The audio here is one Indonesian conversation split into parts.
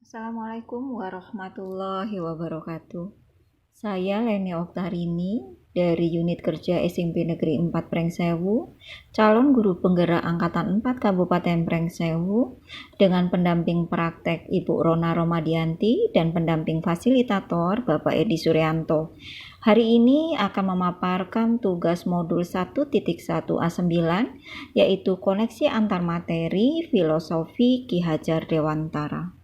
Assalamualaikum warahmatullahi wabarakatuh. Saya Leni Oktarini dari Unit Kerja SMP Negeri 4 Prengsewu, calon guru penggerak Angkatan 4 Kabupaten Prengsewu, dengan pendamping praktek Ibu Rona Romadianti dan pendamping fasilitator Bapak Edi Suryanto. Hari ini akan memaparkan tugas modul 1.1A9, yaitu koneksi antar materi filosofi Ki Hajar Dewantara.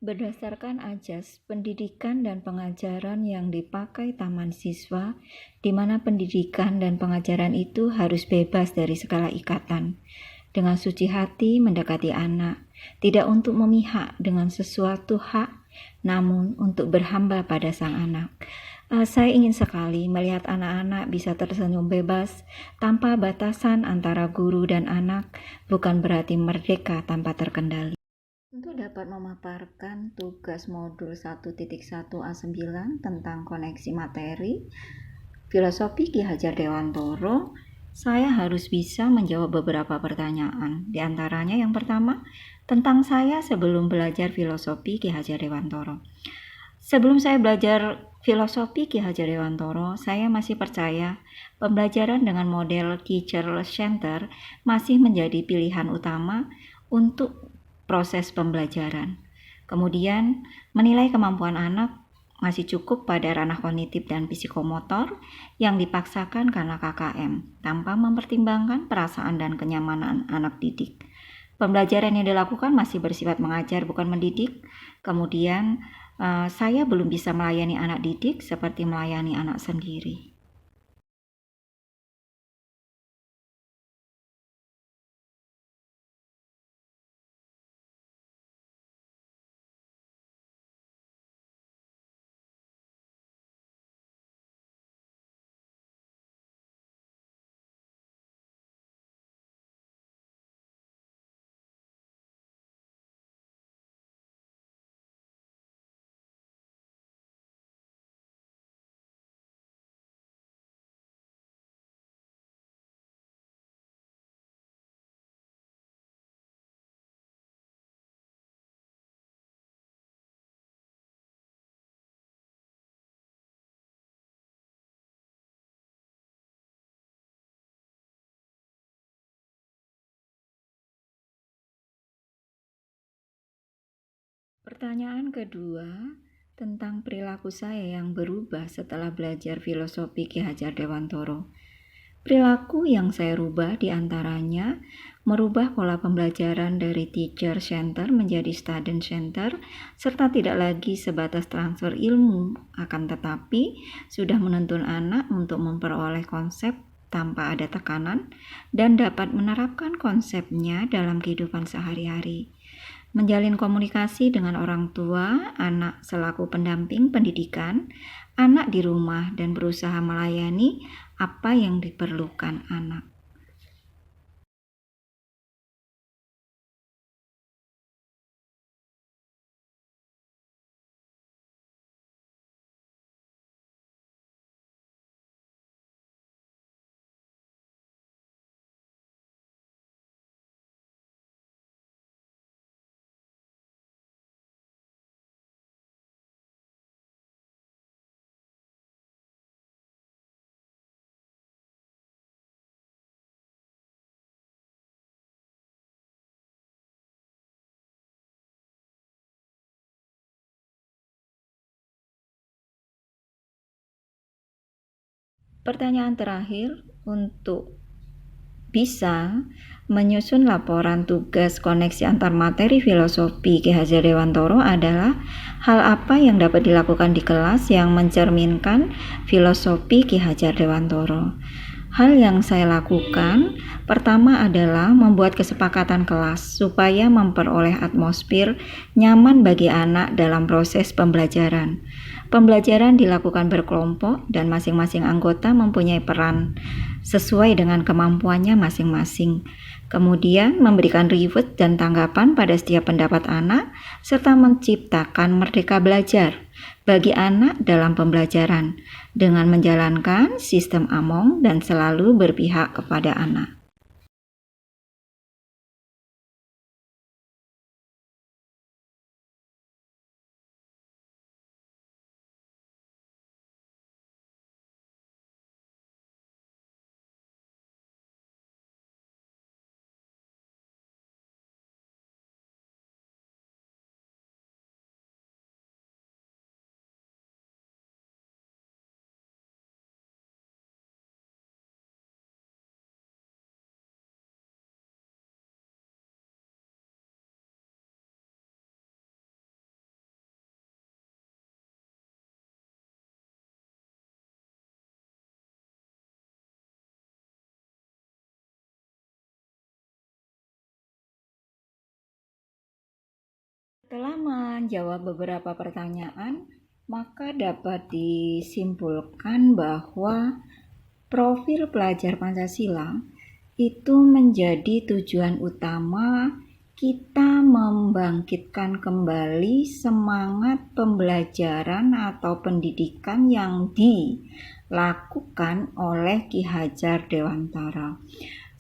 Berdasarkan ajas pendidikan dan pengajaran yang dipakai taman siswa, di mana pendidikan dan pengajaran itu harus bebas dari segala ikatan. Dengan suci hati mendekati anak, tidak untuk memihak dengan sesuatu hak, namun untuk berhamba pada sang anak. Saya ingin sekali melihat anak-anak bisa tersenyum bebas, tanpa batasan antara guru dan anak, bukan berarti merdeka tanpa terkendali. Untuk dapat memaparkan tugas modul 1.1A9 tentang koneksi materi filosofi Ki Hajar Dewantara, saya harus bisa menjawab beberapa pertanyaan. Di antaranya yang pertama, tentang saya sebelum belajar filosofi Ki Hajar Dewantara. Sebelum saya belajar filosofi Ki Hajar Dewantara, saya masih percaya pembelajaran dengan model teacher center masih menjadi pilihan utama untuk proses pembelajaran. Kemudian, menilai kemampuan anak masih cukup pada ranah kognitif dan psikomotor yang dipaksakan karena KKM, tanpa mempertimbangkan perasaan dan kenyamanan anak didik. Pembelajaran yang dilakukan masih bersifat mengajar, bukan mendidik. Kemudian, saya belum bisa melayani anak didik seperti melayani anak sendiri. Pertanyaan kedua, tentang perilaku saya yang berubah setelah belajar filosofi Ki Hajar Dewantara. Perilaku yang saya rubah diantaranya merubah pola pembelajaran dari teacher center menjadi student center, serta tidak lagi sebatas transfer ilmu, akan tetapi sudah menuntun anak untuk memperoleh konsep tanpa ada tekanan dan dapat menerapkan konsepnya dalam kehidupan sehari-hari. Menjalin komunikasi dengan orang tua, anak selaku pendamping pendidikan, anak di rumah, dan berusaha melayani apa yang diperlukan anak. Pertanyaan terakhir, untuk bisa menyusun laporan tugas koneksi antar materi filosofi Ki Hajar Dewantara adalah hal apa yang dapat dilakukan di kelas yang mencerminkan filosofi Ki Hajar Dewantara. Hal yang saya lakukan pertama adalah membuat kesepakatan kelas supaya memperoleh atmosfer nyaman bagi anak dalam proses pembelajaran. Pembelajaran dilakukan berkelompok dan masing-masing anggota mempunyai peran sesuai dengan kemampuannya masing-masing. Kemudian memberikan reward dan tanggapan pada setiap pendapat anak serta menciptakan merdeka belajar bagi anak dalam pembelajaran dengan menjalankan sistem Among dan selalu berpihak kepada anak. Setelah menjawab beberapa pertanyaan, maka dapat disimpulkan bahwa profil pelajar Pancasila itu menjadi tujuan utama kita membangkitkan kembali semangat pembelajaran atau pendidikan yang dilakukan oleh Ki Hajar Dewantara.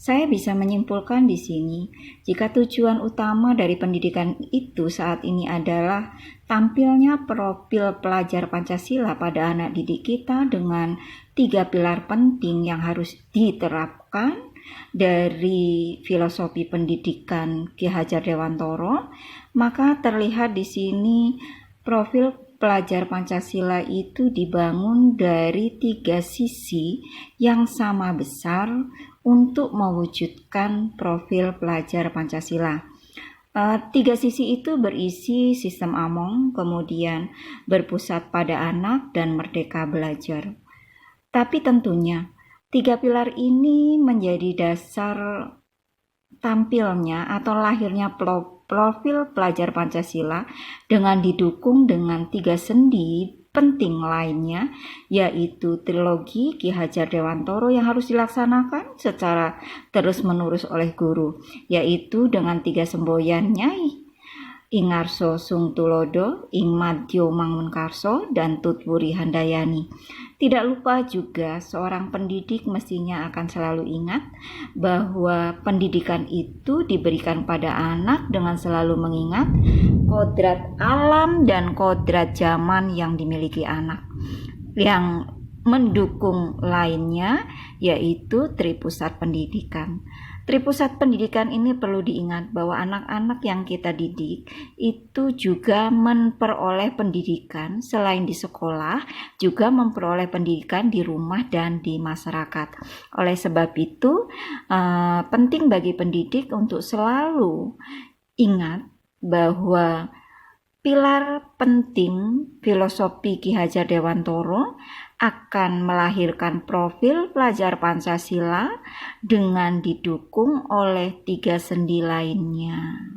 Saya bisa menyimpulkan di sini, jika tujuan utama dari pendidikan itu saat ini adalah tampilnya profil pelajar Pancasila pada anak didik kita dengan 3 pilar penting yang harus diterapkan dari filosofi pendidikan Ki Hajar Dewantara, maka terlihat di sini profil pelajar Pancasila itu dibangun dari 3 sisi yang sama besar untuk mewujudkan profil pelajar Pancasila. 3 sisi itu berisi sistem Among, kemudian berpusat pada anak dan merdeka belajar. Tapi tentunya 3 pilar ini menjadi dasar tampilnya atau lahirnya profil pelajar Pancasila dengan didukung dengan 3 sendi penting lainnya, yaitu trilogi Ki Hajar Dewantara yang harus dilaksanakan secara terus-menerus oleh guru, yaitu dengan 3 semboyan Nyai Ingarso Sung Tulodo, Ing Madyo Mangunkarso, dan Tutwuri Handayani. Tidak lupa juga seorang pendidik mestinya akan selalu ingat bahwa pendidikan itu diberikan pada anak dengan selalu mengingat kodrat alam dan kodrat zaman yang dimiliki anak. Yang mendukung lainnya yaitu tripusat pendidikan. Tripusat pendidikan ini perlu diingat bahwa anak-anak yang kita didik itu juga memperoleh pendidikan selain di sekolah, juga memperoleh pendidikan di rumah dan di masyarakat. Oleh sebab itu, penting bagi pendidik untuk selalu ingat bahwa pilar penting filosofi Ki Hajar Dewantara akan melahirkan profil pelajar Pancasila dengan didukung oleh 3 sendi lainnya.